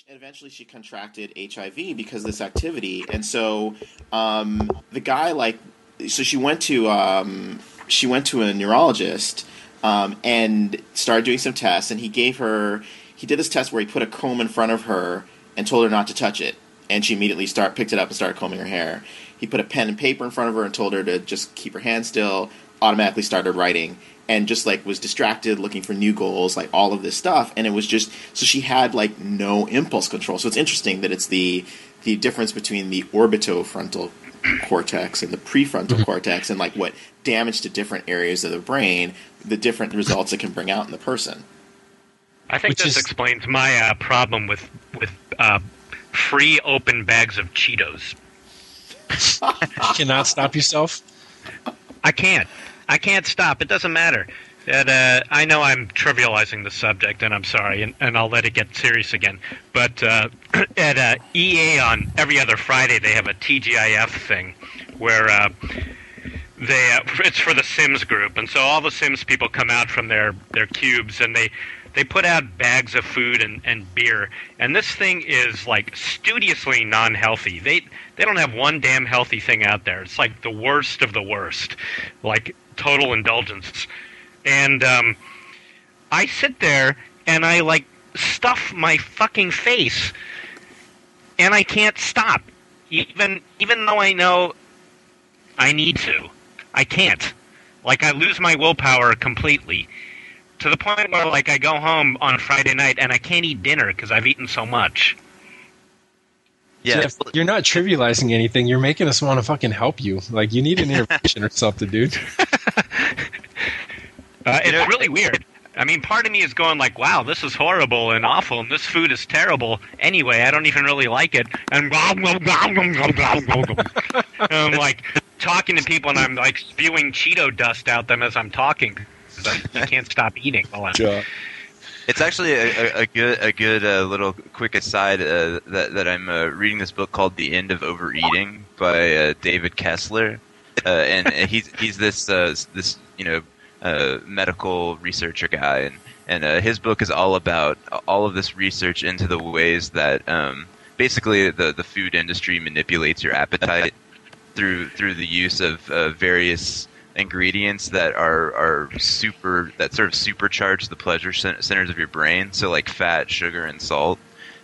Eventually she contracted HIV because of this activity, and so the guy so she went to a neurologist and started doing some tests, and he did this test where he put a comb in front of her and told her not to touch it, and she immediately picked it up and started combing her hair. He put a pen and paper in front of her and told her to just keep her hand still, automatically started writing, and just was distracted looking for new goals, all of this stuff. And it was just, so she had no impulse control. So it's interesting that it's the difference between the orbitofrontal cortex and the prefrontal cortex, and what damage to different areas of the brain, the different results it can bring out in the person. I think this explains my problem with free open bags of Cheetos. You cannot stop yourself? I can't stop. It doesn't matter. I know I'm trivializing the subject, and I'm sorry, and I'll let it get serious again. But at EA on every other Friday, they have a TGIF thing where it's for the Sims group, and so all the Sims people come out from their cubes, and they put out bags of food and beer, and this thing is studiously non-healthy. They don't have one damn healthy thing out there. It's the worst of the worst, total indulgence. And I sit there and I stuff my fucking face, and I can't stop, even though I know I need to. I can't. I lose my willpower completely. To the point where, I go home on Friday night and I can't eat dinner because I've eaten so much. Yeah, Jeff, you're not trivializing anything. You're making us want to fucking help you. You need an intervention or something, dude. It's really weird. I mean, part of me is going wow, this is horrible and awful, and this food is terrible. Anyway, I don't even really like it. And I'm talking to people, and I'm spewing Cheeto dust out them as I'm talking. I can't stop eating. It's actually a good little quick aside that I'm reading this book called The End of Overeating by David Kessler, and he's this medical researcher guy, and his book is all about all of this research into the ways that basically the food industry manipulates your appetite through the use of various ingredients that that sort of supercharge the pleasure centers of your brain. So fat, sugar, and salt.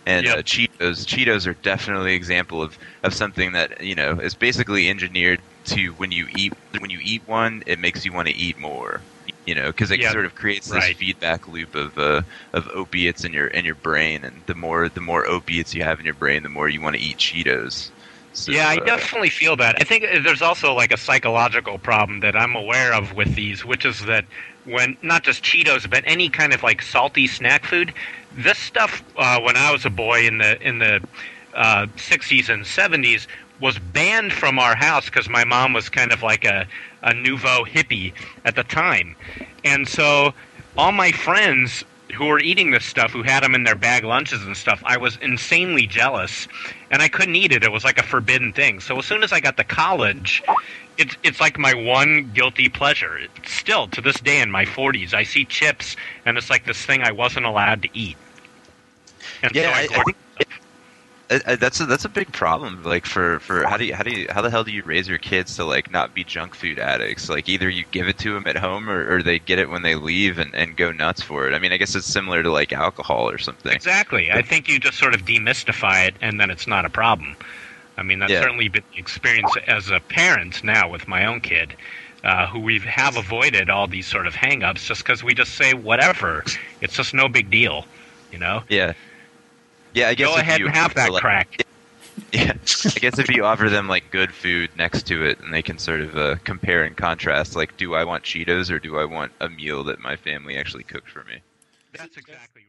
And yep. Cheetos are definitely an example of something that is basically engineered to when you eat one, it makes you want to eat more. Because it sort of creates this feedback loop of opiates in your brain, and the more opiates you have in your brain, the more you want to eat Cheetos. So, yeah, I definitely feel that. I think there's also a psychological problem that I'm aware of with these, which is that when not just Cheetos, but any kind of salty snack food, this stuff when I was a boy in the 60s and 70s was banned from our house because my mom was kind of a nouveau hippie at the time, and so all my friends who were eating this stuff, who had them in their bag lunches and stuff, I was insanely jealous, and I couldn't eat it. It was a forbidden thing. So as soon as I got to college, it's my one guilty pleasure. Still, to this day in my 40s, I see chips, and it's this thing I wasn't allowed to eat. And yeah, so I think that's a big problem. For how the hell do you raise your kids to not be junk food addicts? Either you give it to them at home or they get it when they leave and go nuts for it. I mean, I guess it's similar to alcohol or something. Exactly. I think you just sort of demystify it, and then it's not a problem. I mean, that's certainly been the experience as a parent now with my own kid, who we have avoided all these sort of hang-ups just because we just say whatever. It's just no big deal, Yeah. Yeah, I guess go ahead and have that crack. Yeah, I guess if you offer them good food next to it, and they can sort of compare and contrast, do I want Cheetos or do I want a meal that my family actually cooked for me? That's exactly right.